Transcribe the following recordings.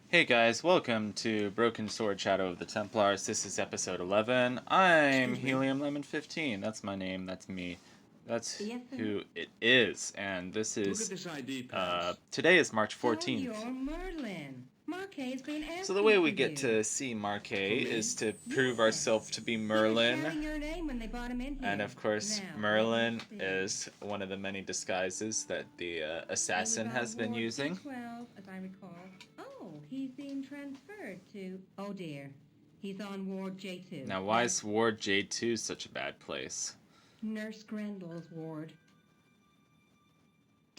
Hey guys, welcome to Broken Sword Shadow of the Templars. This is episode 11. I'm Excuse me. Helium Lemon 15. That's my name, that's me. That's Yes, sir. who it is. And this Look at is, this ID pass. today is March So 14th. you're Merlin. Marquet's been asking So the way we for get you. to see Marquet For me? is to prove Yes. ourselves to be He was Merlin. shouting your name when they brought him in here. And of course, Now, Merlin let's see. is one of the many disguises that the He was assassin on has been Ward using. 12, as I recall. Oh, he's been transferred to... Oh, dear. He's on Ward J2. Now, why is Ward J2 such a bad place? Nurse Grendel's ward.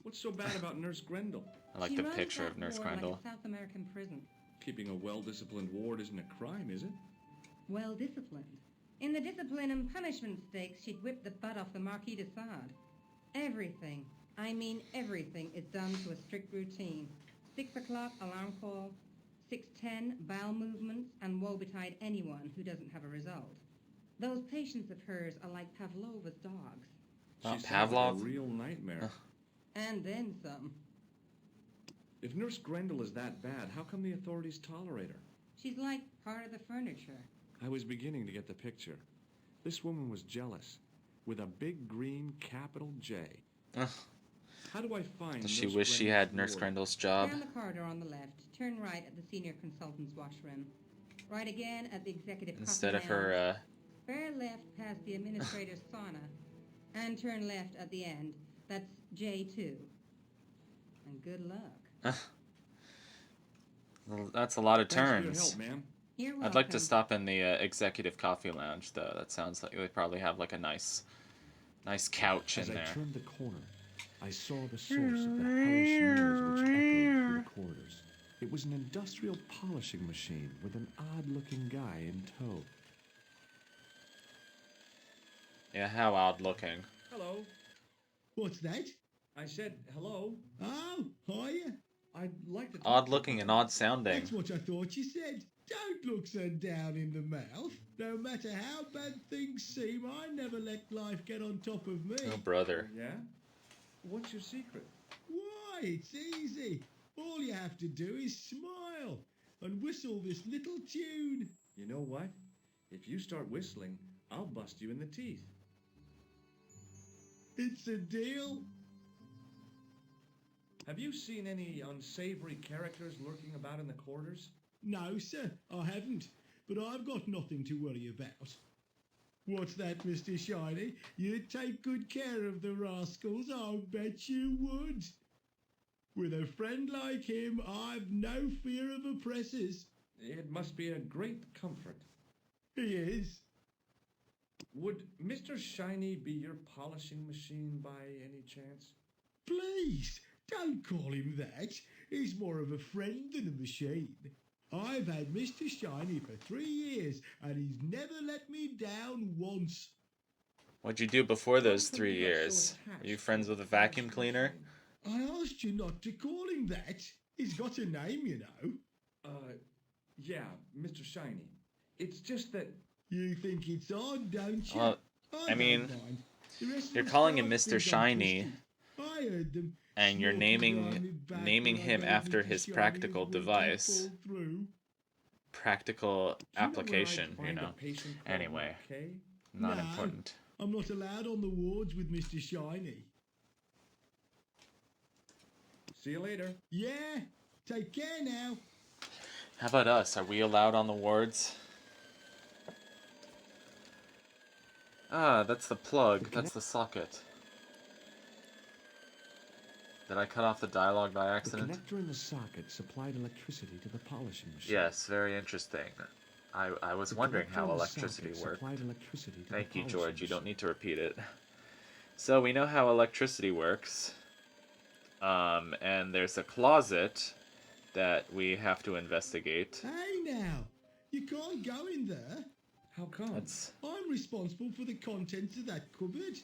What's so bad about Nurse Grendel? I like She the runs picture that of Nurse ward Grendel. like a South American prison. Keeping a well-disciplined ward isn't a crime, is it? Well disciplined. In the discipline and punishment stakes, she'd whip the butt off the Marquis de Sade. Everything, I mean everything, is done to a strict routine. 6 o'clock alarm call, 6:10 bowel movements, and woe betide anyone who doesn't have a result. Those patients of hers are like Pavlova's dogs. Oh, She sounds like Pavlov? a real nightmare. And then some. If Nurse Grendel is that bad, how come the authorities tolerate her? She's like part of the furniture. I was beginning to get the picture. This woman was jealous, with a big green capital J. Ugh. How do I find Does she Nurse wish she Grendel's had Nurse ward? Grendel's job? Down the corridor on the left, turn right at the senior consultant's washroom. Right again at the executive Instead coffee of her, lounge. Bear left past the administrator's sauna, and turn left at the end. That's J2. And good luck. well, that's a lot of Thanks for your turns. help, ma'am. You're welcome. I'd like to stop in the executive coffee lounge, though. That sounds like they probably have like a nice couch As in I there. turned the corner, I saw the source of the hellish noise which echoed through the corridors. It was an industrial polishing machine with an odd-looking guy in tow. Yeah, how odd looking. Hello. What's that? I said hello. Oh, hiya. I'd like to talk Odd to looking you. and odd sounding. That's what I thought you said. Don't look so down in the mouth. No matter how bad things seem, I never let life get on top of me. Oh, brother. Yeah? What's your secret? Why, it's easy. All you have to do is smile and whistle this little tune. You know what? If you start whistling, I'll bust you in the teeth. It's a deal. Have you seen any unsavory characters lurking about in the corridors? No, sir, I haven't. But I've got nothing to worry about. What's that, Mr. Shiny? You'd take good care of the rascals, I'll bet you would. With a friend like him, I've no fear of oppressors. It must be a great comfort. He is. Would Mr. Shiny be your polishing machine by any chance? Please, don't call him that. He's more of a friend than a machine. I've had Mr. Shiny for 3 years, and he's never let me down once. What'd you do before those How come 3 you got so years? attached Are you to friends the with a vacuum polishing cleaner? machine? I asked you not to call him that. He's got a name, you know. Yeah, Mr. Shiny. It's just that You think it's odd, don't you? Well, I I mean, don't mind. The rest of you're the calling him staff Mr. think I'm Shiny, twisted. I heard them and you're smoking behind me back naming when I him gave after Mr. his Shiny practical his weekly device. pull through. Practical Do you know where I'd application, you find a know. patient called Anyway, Marquet? not No. important. I'm not allowed on the wards with Mr. Shiny. See you later. Yeah, take care now. How about us? Are we allowed on the wards? Ah, that's the plug. That's the socket. Did I cut off the dialogue by The accident? connector in the socket supplied electricity to the polishing machine. Yes, very interesting. I was The wondering connector how in the electricity socket worked. supplied electricity to Thank the you, polishing George. You don't machine. need to repeat it. So we know how electricity works. And there's a closet that we have to investigate. Hey now, you can't go in there. How come? That's I'm responsible for the contents of that cupboard.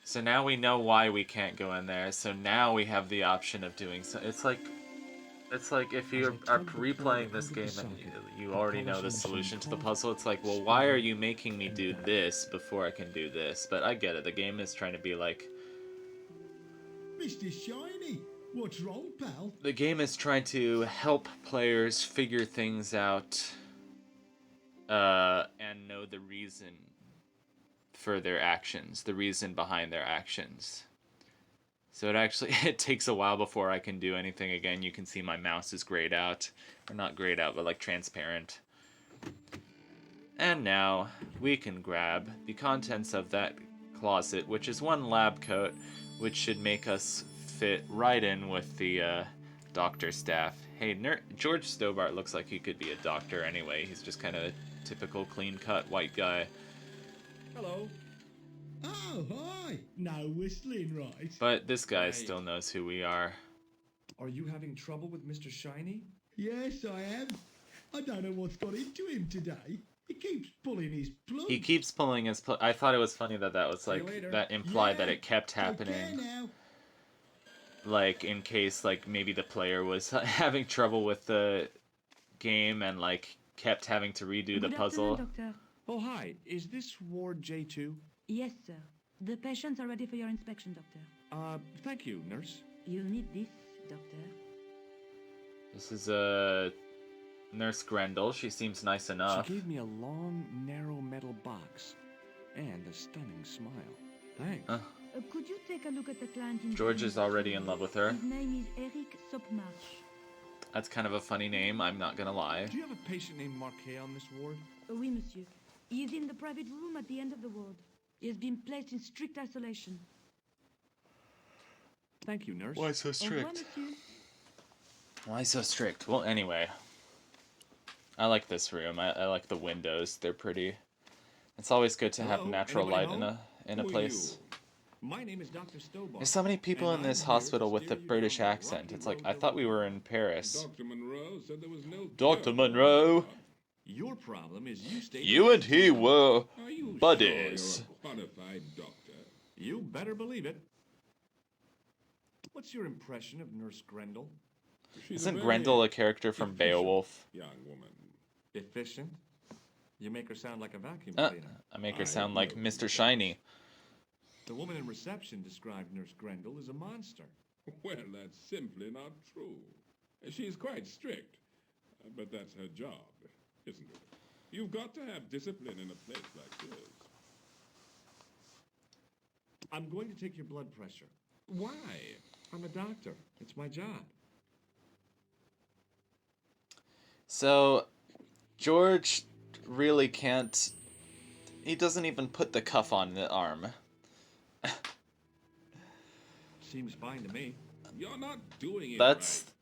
so now we know why we can't go in there. So now we have the option of doing so. It's like if you are replaying this game and you already know the solution to the puzzle. It's like, well, why are you making me do this before I can do this? But I get it. The game is trying to be like, Mr. Shiny, What's wrong, pal? The game is trying to help players figure things out and know the reason for their actions, the reason behind their actions. So it takes a while before I can do anything again. You can see my mouse is grayed out. Or not grayed out, but like transparent. And now we can grab the contents of that closet, which is one lab coat, which should make us fit right in with the doctor staff. Hey, George Stobart looks like he could be a doctor anyway. He's just kind of a typical clean-cut white guy. Hello. Oh, hi. No whistling, right? But this guy Right. still knows who we are. Are you having trouble with Mr. Shiny? Yes, I am. I don't know what's got into him today. He keeps pulling his plug. He keeps pulling his... I thought it was funny that was See you like... later. That implied that Yeah, it kept Take care happening. now. Like, in case, like, maybe the player was having trouble with the game and, like, kept having to redo the Good puzzle. afternoon, Doctor. Oh, hi. Is this Ward J2? Yes, sir. The patients are ready for your inspection, Doctor. Thank you, nurse. You'll need this, Doctor. This is Nurse Grendel. She seems nice enough. She gave me a long, narrow metal box and a stunning smile. Thanks. Could you take a look at the client in George is already in love with her. His name is Eric Sopmarch. That's kind of a funny name, I'm not gonna lie. Do you have a patient named Marquet on this ward? Oui, monsieur. He is in the private room at the end of the ward. He has been placed in strict isolation. Thank you, nurse. Why so Au revoir, monsieur. Why so strict? Well, anyway. I like this room. I like the windows. They're pretty. It's always good to have Hello? natural Anybody light home? in a Who are place. you? My name is Dr. Stobart. There's so many people and in this I'm here hospital to with the steer you British down the accent. rocky It's like, road I to thought we were Rome. in Paris. Dr. Monroe said there was no Dr. cure. Monroe. Your problem is you stay. You and he were Are you buddies. sure you're a qualified doctor? You better believe it. What's your impression of Nurse Grendel? She's Isn't very Grendel a character from efficient Beowulf? young woman. Efficient? You make her sound like a vacuum Uh, cleaner. I make her I sound like know. Mr. Shiny. The woman in reception described Nurse Grendel as a monster. Well, that's simply not true. She's quite strict, but that's her job, isn't it? You've got to have discipline in a place like this. I'm going to take your blood pressure. Why? I'm a doctor. It's my job. So, George really can't... He doesn't even put the cuff on the arm. Seems fine to me. You're not doing it That's... right.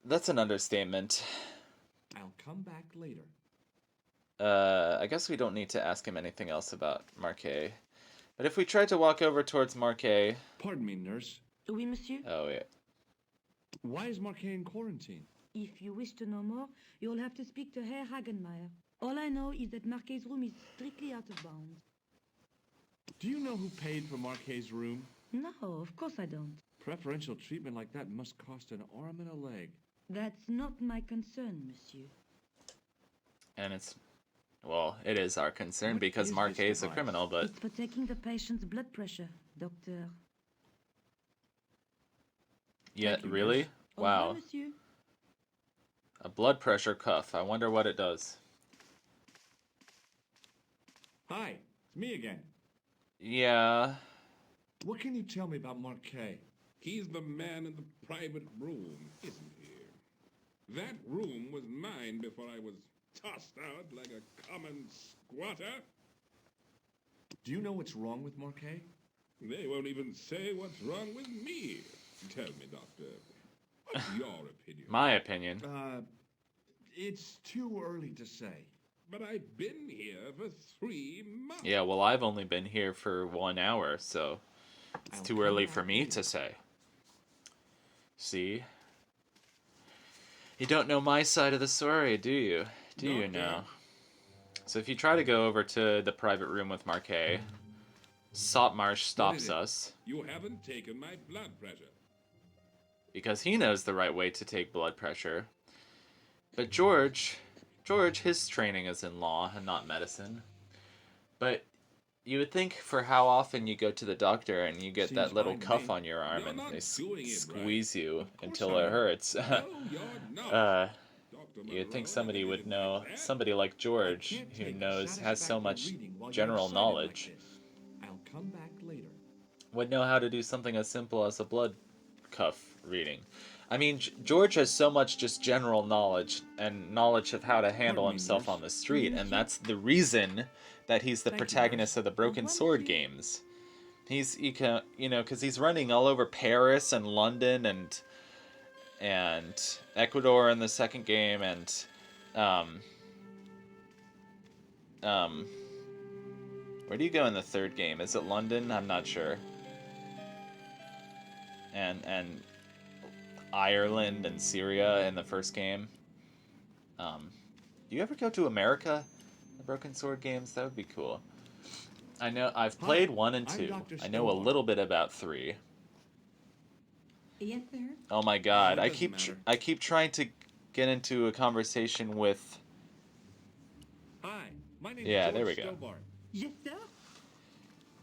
That's an understatement. I'll come back later. I guess we don't need to ask him anything else about Marquet. But if we tried to walk over towards Marquet... Pardon me, nurse. Oui, monsieur. Oh, yeah. Why is Marquet in quarantine? If you wish to know more, you'll have to speak to Herr Hagenmeier. All I know is that Marquet's room is strictly out of bounds. Do you know who paid for Marquet's room? No, of course I don't. Preferential treatment like that must cost an arm and a leg. That's not my concern, monsieur. And it's... Well, it is our concern What because is this Marquet is a device? criminal, but... It's for taking the patient's blood pressure, doctor. Yeah, Thank you, really? nurse. Au revoir, Wow. monsieur. A blood pressure cuff. I wonder what it does. Hi, it's me again. Yeah... What can you tell me about Marquet? He's the man in the private room, isn't he? That room was mine before I was tossed out like a common squatter. Do you know what's wrong with Marquet? They won't even say what's wrong with me. Tell me, Doctor, what's your opinion? My opinion. It's too early to say. But I've been here for 3 months. Yeah, well, I've only been here for 1 hour, so... It's I'll too come early back for me later. to say. See? You don't know my side of the story, do you? Do you Not now? yet. So if you try to go over to the private room with Marquet, Sopmarsh stops it? us You haven't taken my blood pressure. because he knows the right way to take blood pressure. But George, his training is in law and not medicine. But You would think for how often you go to the doctor and you get Seems that little fine to cuff me. on your arm You're and not they doing it squeeze right. you Of course until I it am. hurts. No, you're not. uh, Dr. you'd think Monroe, I somebody never would did know, like that. somebody like I George, can't who take knows, has so satisfactory much reading while you're general excited like knowledge, this. I'll come back later. would know how to do something as simple as a blood cuff reading. I mean, George has so much just general knowledge and knowledge of how to handle Pardon me, himself nurse. on the street, and Monsieur? that's the reason that he's the Thank you, protagonist nurse. of the Broken Au revoir, Sword monsieur. games. He's because he's running all over Paris and London and Ecuador in the second game, and um um where do you go in the third game? Is it London? I'm not sure. And Ireland and Syria in the first game. Do you ever go to America? The Broken Sword games? That would be cool. I know I've played 1 and I'm 2. Dr. I know a Benoir. little bit about 3. Yes, sir? Oh my god, it I doesn't keep matter. I keep trying to get into a conversation with Hi, my name's Yeah, George there we go. Stobart. Yes, sir?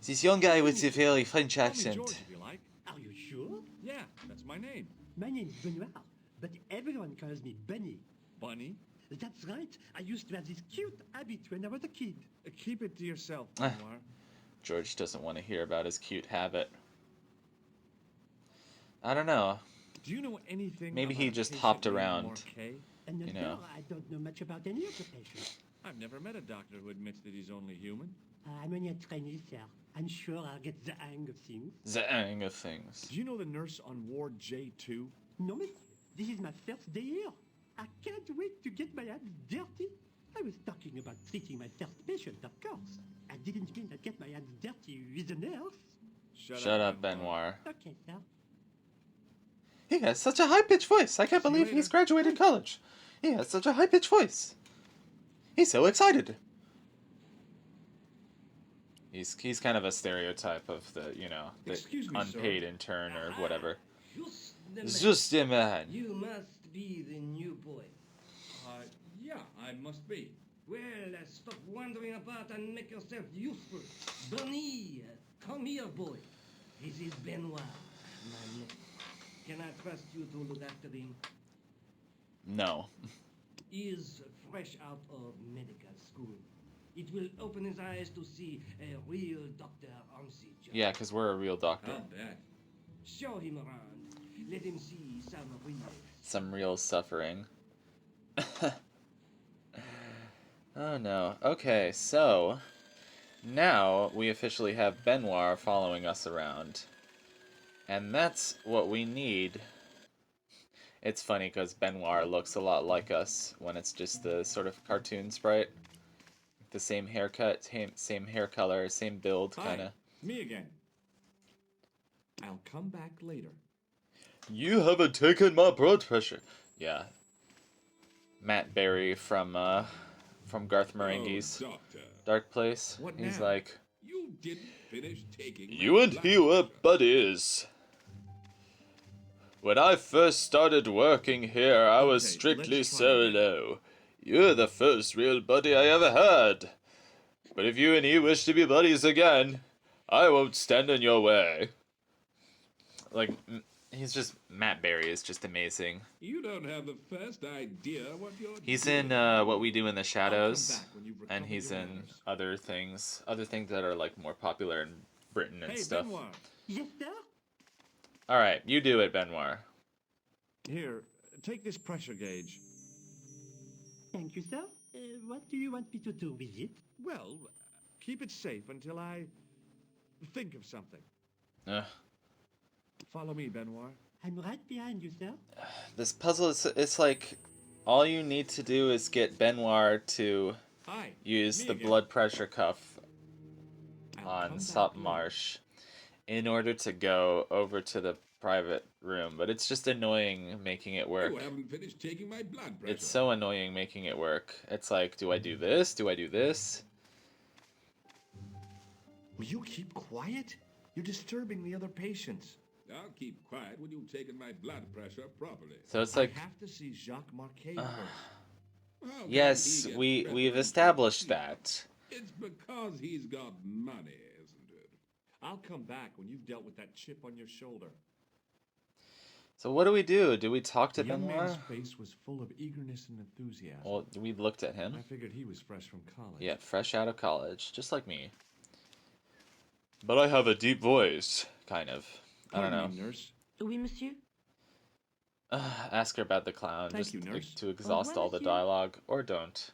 this young guy with the very French Call me accent. George if you like. Are you sure? Yeah, that's my name. My name's Benoir, but everyone calls me Bunny. Bunny. That's right. I used to have this cute habit when I was a kid. Keep it to yourself, Ah. Benoir. George doesn't want to hear about his cute habit. I don't know. Do you know anything Maybe about he a just patient hopped named around. Marquet? And You no, know. I don't know much about any of the patients. I've never met a doctor who admits that he's only human. I'm only a trainee, sir. I'm sure I'll get the hang of things. The hang of things. Do you know the nurse on Ward J2? No, monsieur. This is my first day here. I can't wait to get my hands dirty. I was talking about treating my first patient, of course. I didn't mean I'd get my hands dirty with a nurse. Shut up, Benoir. Okay, sir. He has such a high-pitched voice. I can't See you believe he's later. graduated college. He has such a high-pitched voice. He's so excited. He's kind of a stereotype of the, the Excuse me, sir. unpaid intern or whatever. Just the man. Just a man. You must be the new boy. Yeah, I must be. Well, stop wandering about and make yourself useful. Bunny, come here, boy. This is Benoir, my name. Can I trust you to look after him? No. He is fresh out of medical school. It will open his eyes to see a real doctor on siege. Yeah, because we're a real doctor. I'll bet. Show him around. Let him see some real. Some real suffering. Oh no. Okay, so now we officially have Benoir following us around. And that's what we need. It's funny because Benoir looks a lot like us when it's just the sort of cartoon sprite. The same haircut, same hair color, same build, kind of. Hi, me again. I'll come back later. You haven't taken my blood pressure. Yeah. Matt Berry from Garth Marenghi's Oh, doctor, Dark Place. What He's now? like, you didn't finish taking my you and blood he were pressure. buddies. When I first started working here, I was Okay, strictly let's try solo. You're the first real buddy I ever had. But if you and he wish to be buddies again, I won't stand in your way. Like, he's just, Matt Berry is just amazing. You don't have the first idea what you're He's doing. in What We Do in the I'll Shadows, come back when you've and recovered he's your in manners. other things that are like more popular in Britain and Hey, stuff. Benoir. Yes, sir? All right, you do it, Benoir. Here, take this pressure gauge. Thank you, sir. What do you want me to do with it? Well, keep it safe until I think of something. Ugh. Follow me, Benoir. I'm right behind you, sir. This puzzle is, it's like all you need to do is get Benoir to Hi. use me the again. blood pressure cuff I'll on come back Sop later. Marsh in order to go over to the private room, but it's just annoying making it work. You haven't finished taking my blood pressure. It's so annoying making it work. It's like, do I do this? Do I do this? Will you keep quiet? You're disturbing the other patients. I'll keep quiet when you've taken my blood pressure properly. So it's like, I have to see Jacques Marquet first. How can yes, he get we've better established that. It's because he's got money, isn't it? I'll come back when you've dealt with that chip on your shoulder. So what do we do? Do we talk to The young man's Benoir? face was full of eagerness and enthusiasm. Well, we looked at him. I figured he was fresh from college. Yeah, fresh out of college, just like me. But I have a deep voice, kind of. I don't know. Pardon me, nurse. Oui, monsieur? Ask her about the clown, Thank just you, nurse. to exhaust all the monsieur. dialogue, or don't.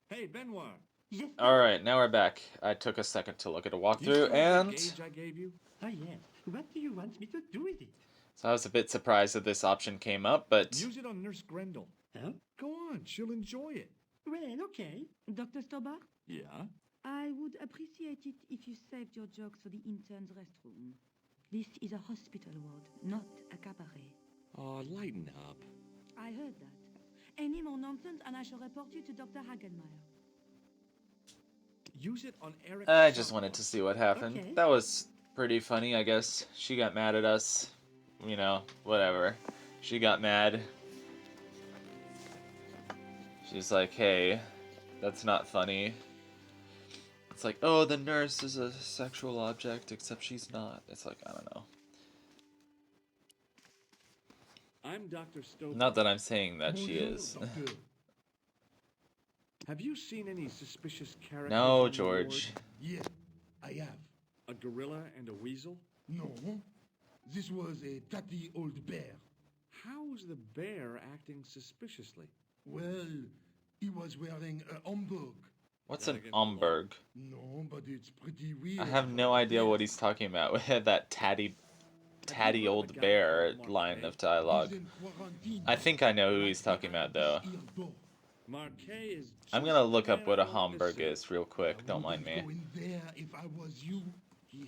Hey, Benoir. Yes. Alright, now we're back. I took a second to look at a You walkthrough, still have that and... gauge I gave you? Oh, yes. What do you want me to do with it? So I was a bit surprised that this option came up, but... Use it on Nurse Grendel. Huh? Go on, she'll enjoy it. Well, okay. Dr. Stobart? Yeah? I would appreciate it if you saved your jokes for the intern's restroom. This is a hospital ward, not a cabaret. Oh, lighten up. I heard that. Any more nonsense and I shall report you to Dr. Hagenmeyer. Use it on Eric. I just wanted to see what happened. Okay. That was pretty funny, I guess. She got mad at us. You know, whatever. She got mad. She's like, hey, that's not funny. It's like, oh, the nurse is a sexual object, except she's not. It's like, I don't know. I'm Dr. Stobart. Not that I'm saying that she Bonjour, is. doctor. Have you seen any suspicious characters? No, on the George. ward? Yeah, I have. A gorilla and a weasel? No, this was a tatty old bear. How's the bear acting suspiciously? Well, he was wearing a Homburg. What's an Omberg? No, but it's pretty weird. I have no idea what he's talking about. We had that tatty old bear line of dialogue. He's in quarantine. I think I know who he's talking about, though. His ear door. Marquet is. I'm just gonna look up where what a I want to Homburg see. is real quick. Don't mind me. I wouldn't go in there if I was you. He has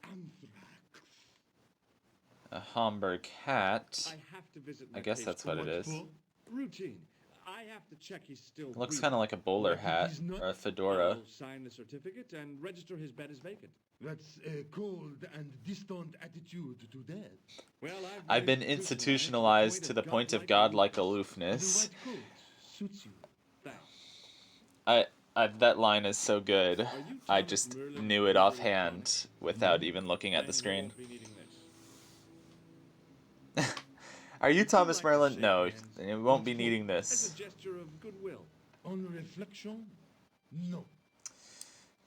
anthrax. A Homburg hat. I have to visit. I guess Marquet's that's what it is. For? routine. I have to check he's still. Looks breathing. kind of like a bowler But hat he's not- or a fedora. I'll sign the certificate and register his bed as vacant. That's a cold and distant attitude to death. Well, I've been institutionalized to the point of godlike aloofness. The white coat suits you. Thanks. That line is so good. Are you I Thomas just Merlin knew it from offhand without even looking at the Then you screen. won't be needing this. Are you Thomas like to Merlin? shake No, hands. you won't be needing As this. a gesture of goodwill. On reflection, no.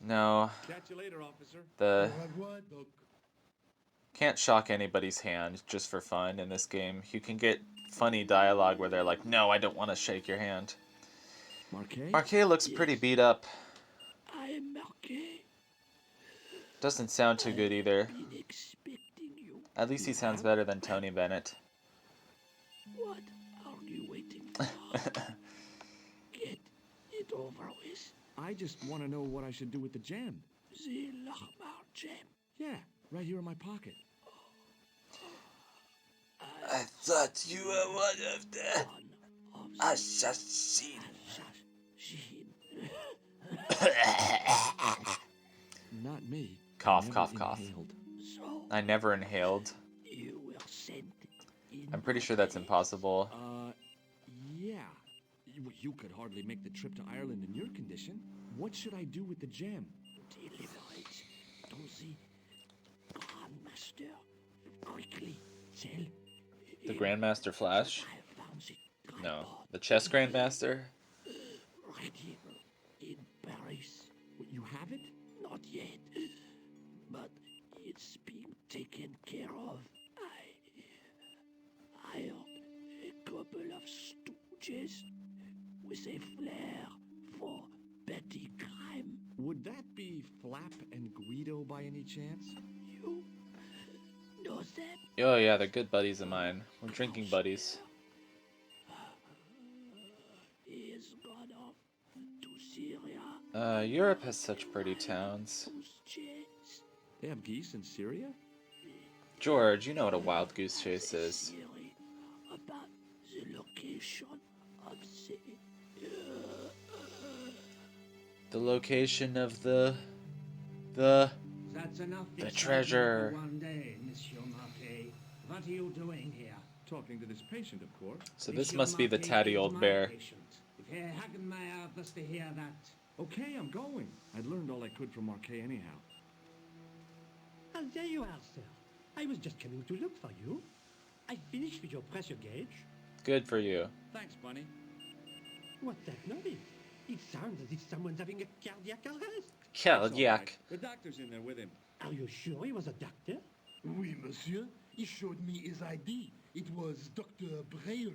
No, Catch you later, officer. the Au revoir, Doc. can't shock anybody's hand just for fun in this game. You can get funny dialogue where they're like, "No, I don't want to shake your hand." Marquet? Marquet looks pretty beat up. I am Marquet. Doesn't sound too good either. Been expecting you. At least he sounds better than Tony Bennett. What are you waiting for? Get it over with. I just want to know what I should do with the gem. The Lachmar gem. Yeah, right here in my pocket. I thought you were one of the One of the assassins. assassin. Not me. Cough, Never cough, cough. inhaled. So I never inhaled. you were sent in. I'm pretty sure that's impossible. Yeah. You could hardly make the trip to Ireland in your condition. What should I do with the gem? Deliver it to the Grandmaster. Quickly. Tell The him Grandmaster Flash? I found it. No. The Chess Grandmaster? Right here in Paris. You have it? Not yet, but it's being taken care of. I hired a couple of stooges with a flair for petty crime. Would that be Flap and Guido by any chance? You know them? Oh yeah, they're good buddies of mine. We're drinking buddies. He has gone off to Syria. Europe has such pretty towns. Whose chase? They have geese in Syria? George, you know what a wild goose chase is. Theory about the location of The location of the That's enough The excitement treasure. for one day, Monsieur Marquet. What are you doing here? Talking to this patient, of course. So this Monsieur must be the Marquet tatty is old my bear. patient. If How can my office to hear that? Okay, I'm going. I'd learned all I could from Marquet anyhow. Ah, there you are, sir. I was just coming to look for you. I finished with your pressure gauge. Good for you. Thanks, Bunny. What's that noise? It sounds as if someone's having a cardiac arrest. Cardiac. The doctor's in there with him. Are you sure he was a doctor? Oui, monsieur. He showed me his ID. It was Dr. Braille.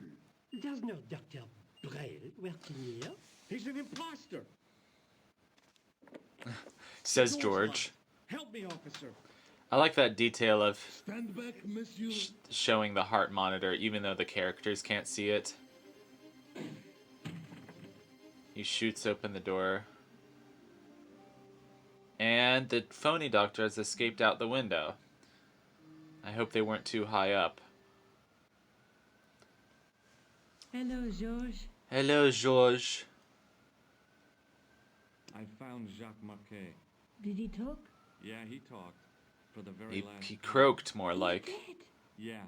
There's no Dr. Braille working here. He's an imposter. Says George. Help me, officer. I like that detail of Stand back, monsieur. showing the heart monitor, even though the characters can't see it. He shoots open the door. And the phony doctor has escaped out the window. I hope they weren't too high up. Hello, George. Hello, George. I found Jacques Marquet. Did he talk? Yeah, he talked. For the very last He time. croaked more like. Dead. Yeah,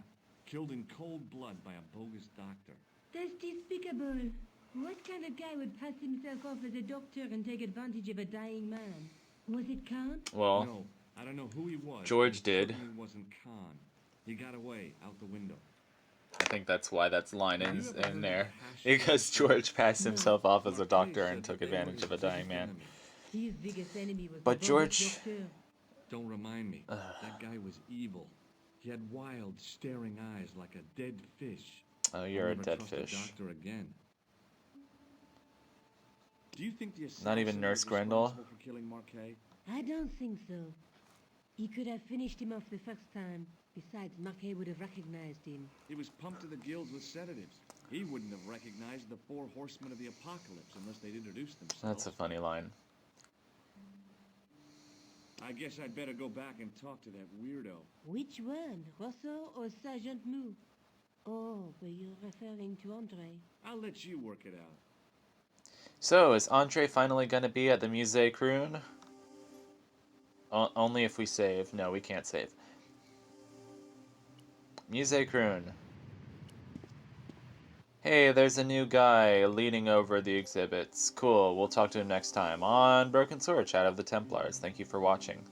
killed in cold blood by a bogus doctor. That's despicable. What kind of guy would pass himself off as a doctor and take advantage of a dying man? Was it Khan? Well, No, I don't know who he was. George but it did. certainly wasn't Khan. He got away out the window. I think that's why that's line Have you in ever heard of there. the hash Because story? George passed himself off as a Marquet doctor said and took that they were advantage of a his dying biggest man. enemy. His biggest enemy was But the George- bogus doctor. Don't remind me. That guy was evil. He had wild, staring eyes like a dead fish. Oh, I'll you're a never dead trust fish. doctor again. Do you think the Not even assassin Nurse was Grendel? responsible for killing Marquet? I don't think so. He could have finished him off the first time. Besides, Marquet would have recognized him. He was pumped to the gills with sedatives. He wouldn't have recognized the 4 horsemen of the apocalypse unless they'd introduced themselves. That's a funny line. I guess I'd better go back and talk to that weirdo. Which one, Rosso or Sergeant Mou? Oh, but you're referring to Andre. I'll let you work it out. So, is Andre finally going to be at the Musée Croon? Only if we save. No, we can't save. Musée Croon. Hey, there's a new guy leading over the exhibits. Cool, we'll talk to him next time on Broken Sword, Chat of the Templars. Thank you for watching.